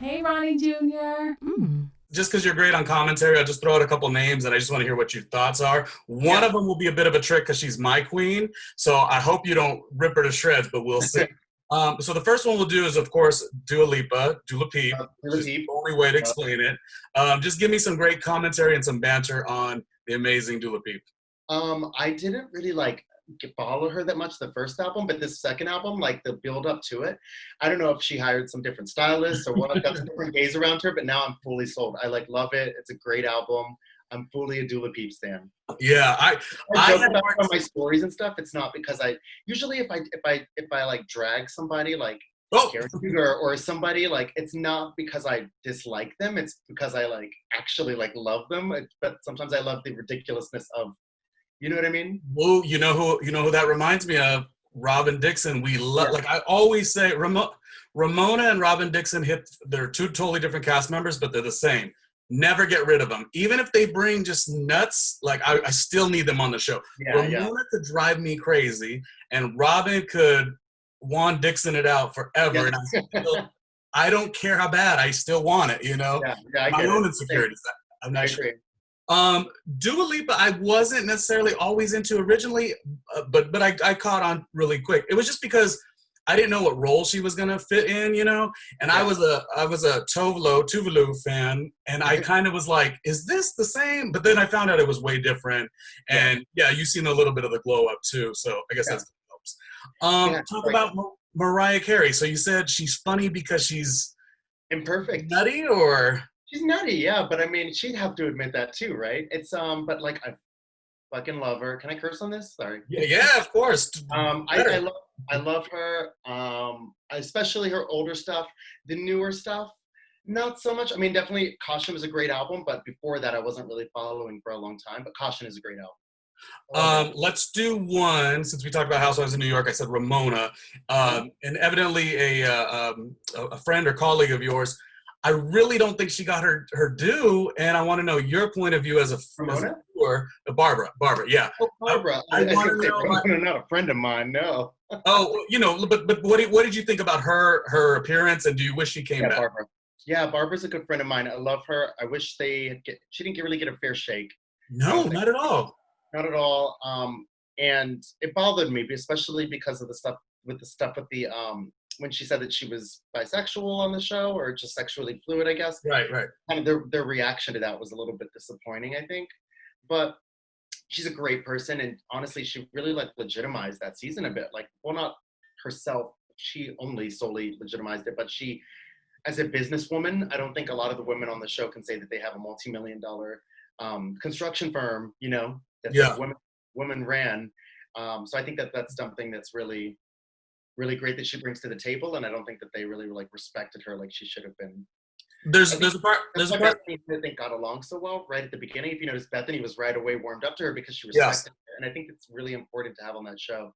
Hey, Ronnie Jr. Just because you're great on commentary, I'll just throw out a couple names and I just want to hear what your thoughts are. One Yeah. of them will be a bit of a trick because she's my queen. So I hope you don't rip her to shreds, but we'll see. So the first one we'll do is, of course, Dula Peep. Dula Just the Peep. only way to explain it. Just give me some great commentary and some banter on the amazing Dula Peep. I didn't really follow her that much the first album, but this second album, like the build up to it, I don't know if she hired some different stylists or what, got some different gays around her, but now I'm fully sold. I love it. It's a great album. I'm fully a Dula Peep stan. Yeah, I I joke had about it on my stories and stuff. It's not because I usually if I like drag somebody like oh or somebody, like it's not because I dislike them. It's because I like actually like love them. But sometimes I love the ridiculousness of, you know what I mean? whoa, you know who that reminds me of? Robin Dixon. We love, Yeah. like I always say, Ramona and Robin Dixon they're two totally different cast members, but they're the same. Never get rid of them. Even if they bring just nuts, like I still need them on the show. Yeah, yeah. Ramona could drive me crazy, and Robin could Juan Dixon it out forever. Yeah. And I don't care how bad, I still want it, Yeah, yeah, I My get it. own insecurities. I'm I not sure. agree. Dua Lipa, I wasn't necessarily always into originally, but I caught on really quick. It was just because I didn't know what role she was gonna fit in. And Yeah. I was a Tuvalu fan, and I kind of was like, is this the same? But then I found out it was way different. Yeah. And yeah, you've seen a little bit of the glow up too, so I guess Yeah. that helps. Yeah. Talk Like about Mariah Carey. So you said she's funny because she's imperfect. nutty, or She's nutty, yeah, but I mean, she'd have to admit that too, right? But like I fucking love her. Can I curse on this? Sorry. yeah, yeah, of course. I Better. love her. Especially her older stuff. The newer stuff, not so much. I mean, definitely Caution was a great album, but before that I wasn't really following for a long time. But Caution is a great album. I love it. Let's do one since we talked about Housewives in New York. I said Ramona, Uh-huh. and evidently a friend or colleague of yours. I really don't think she got her due, and I want to know your point of view as a Ramona? viewer. Barbara, yeah. Oh, I, Barbara. I I want should to say know. Ramona, not a friend of mine. No. Oh, but what did you think about her appearance, and do you wish she came Yeah, back? Barbara. Yeah, Barbara's a good friend of mine. I love her. I wish she didn't really get a fair shake. I No, don't think, not at all. not at all. And it bothered me, especially because of the stuff with the when she said that she was bisexual on the show or just sexually fluid, I guess. Right, right. Kind of their reaction to that was a little bit disappointing, I think. But she's a great person, and honestly, she really like legitimized that season a bit. Like, well, not herself. She only solely legitimized it, but she, as a businesswoman, I don't think a lot of the women on the show can say that they have a multi-million dollar construction firm, that's like Yeah. women ran. So I think that that's something that's really, really great that she brings to the table, and I don't think that they really like respected her like she should have been. There's I think there's a part that's there's a why part. Bethany I think got along so well right at the beginning. If you notice, Bethany was right away warmed up to her because she Yes. respected her, and I think it's really important to have on that show.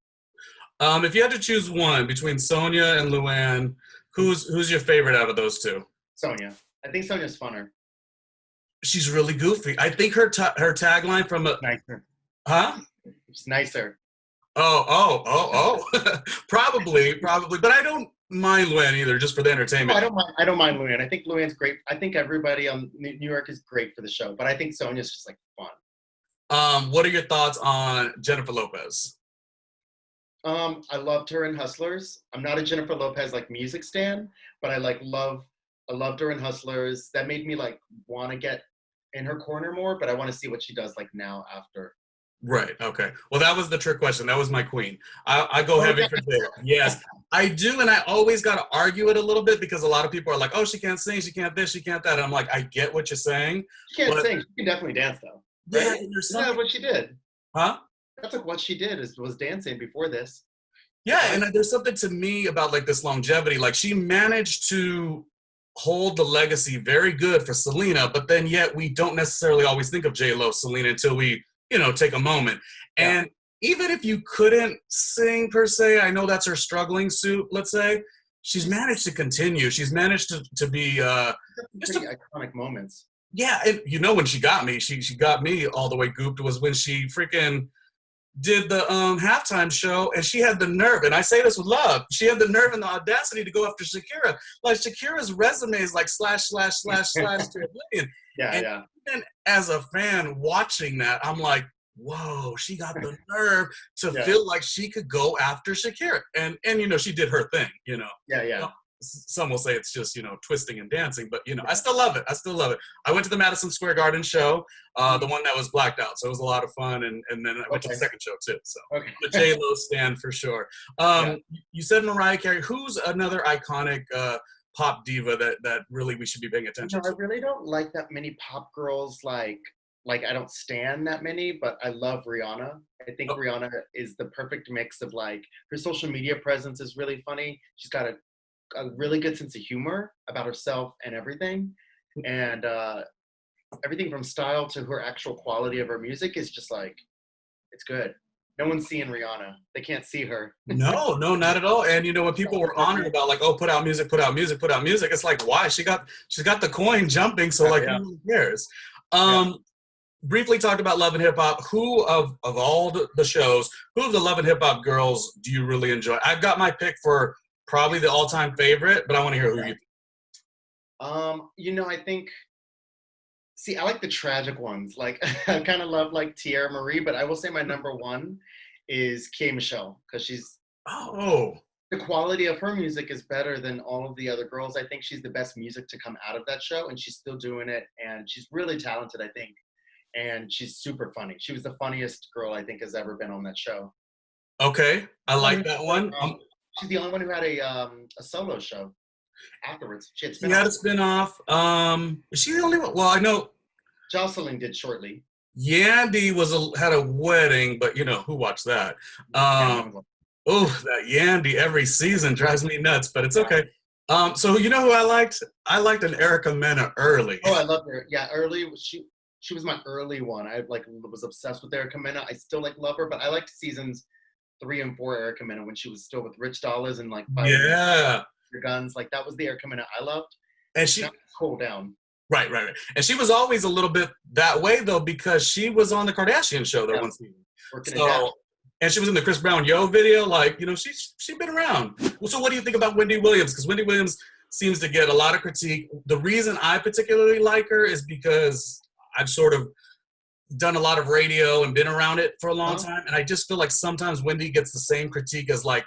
If you had to choose one between Sonia and Luann, who's your favorite out of those two? Sonia, I think Sonia's funner, She's really goofy. I think her tagline from a nicer. huh? She's nicer. Oh. Probably, but I don't mind Luann either, just for the No, entertainment. I don't mind Luann. I think Luann's great. I think everybody on New York is great for the show, but I think Sonia's just like fun. What are your thoughts on Jennifer Lopez? I loved her in Hustlers. I'm not a Jennifer Lopez like music stan, but I loved her in Hustlers. That made me like want to get in her corner more, but I want to see what she does like now after. Right. Okay. Well, that was the trick question. That was my queen. I go heavy Okay. for there. Yes, I do, and I always got to argue it a little bit because a lot of people are like, "Oh, she can't sing, she can't this, she can't that." And I'm like, I get what you're saying, She can't but sing. She can definitely dance though, yeah, right? there's Isn't that something, what she did? huh? That's like what she did was dancing before this, Yeah, right? and there's something to me about like this longevity. Like she managed to hold the legacy very good for Selena, but then yet we don't necessarily always think of J Lo, Selena until we take a moment. Yeah. And even if you couldn't sing per se, I know that's her struggling suit. Let's say she's managed to continue. She's managed to be just Pretty a, iconic moments. yeah. And when she got me, she got me all the way gooped was when she freaking did the halftime show, and she had the nerve, and I say this with love, she had the nerve and the audacity to go after Shakira. Like, Shakira's resume is like slash to oblivion. Yeah, And yeah. even as a fan watching that, I'm like, whoa, she got the nerve to Yeah. feel like she could go after Shakira. And you know, she did her thing, you know. Yeah, yeah. Some will say it's just, you know, twisting and dancing, but you know, Yeah. I still love it. I went to the Madison Square Garden show, the one that was blacked out, so it was a lot of fun. And then I went to the second show too. So the J Lo stand for sure. You said Mariah Carey. Who's another iconic pop diva that really we should be paying attention to? I really don't like that many pop girls. Like I don't stan that many, but I love Rihanna. I think Rihanna is the perfect mix of, like, her social media presence is really funny. She's got a really good sense of humor about herself and everything. And everything from style to her actual quality of her music is just like, it's good. No one's seeing Rihanna. They can't see her. No, not at all. And you know, when people were honored about, like, oh, put out music, it's like, why? She's got the coin jumping, so like, who cares? Briefly talked about Love and Hip Hop. Who of all the shows, who of the Love and Hip Hop girls do you really enjoy? I've got my pick for probably the all-time favorite, but I want to hear who you think. You know, I think, I like the tragic ones. Like, I kind of love, like, Tierra Marie, but I will say my number one is K. Michelle, because she's, the quality of her music is better than all of the other girls. I think she's the best music to come out of that show, and she's still doing it, and she's really talented, I think. And she's super funny. She was the funniest girl I think has ever been on that show. Okay, I like that one. She's the only one who had a solo show afterwards. She had a spin-off. Is she the only one? Well, I know Jocelyn did shortly. Yandy had a wedding, but you know, who watched that? That Yandy every season drives me nuts, but it's okay. So you know who I liked? I liked an Erica Mena early. Oh, I loved her. Yeah, early. She was my early one. I was obsessed with Erica Mena. I still love her, but I liked seasons 3 and 4 Erica Mena when she was still with Rich Dollars and like your guns. Like, that was the Erica Mena I loved. And she cooled down. Right. And she was always a little bit that way though, because she was on the Kardashian show that one season. And she was in the Chris Brown Yo video. Like, you know, she's been around. So what do you think about Wendy Williams? Because Wendy Williams seems to get a lot of critique. The reason I particularly like her is because I've sort of done a lot of radio and been around it for a long time. And I just feel like sometimes Wendy gets the same critique as, like,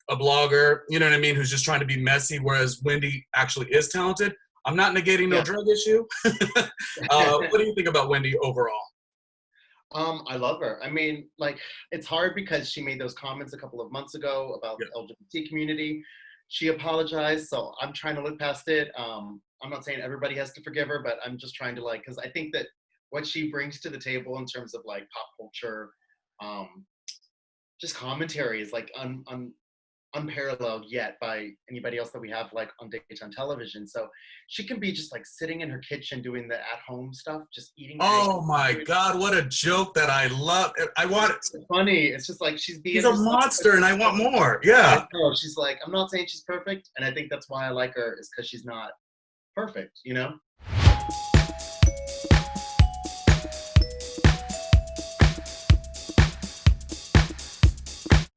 a blogger, you know what I mean, who's just trying to be messy, whereas Wendy actually is talented. I'm not negating no drug issue. What do you think about Wendy overall? I love her. I mean, like, it's hard because she made those comments a couple of months ago about the LGBT community. She apologized, so I'm trying to look past it. I'm not saying everybody has to forgive her, but I'm just trying to, like, because I think that what she brings to the table in terms of, like, pop culture, just commentary is, like, unparalleled yet by anybody else that we have, like, on daytime television. So she can be just, like, sitting in her kitchen doing the at-home stuff, just eating. Oh my God, what a joke that I love. I want it. It's funny. It's just like she's a monster and I want more. Yeah. She's like, I'm not saying she's perfect, and I think that's why I like her, is because she's not perfect, you know?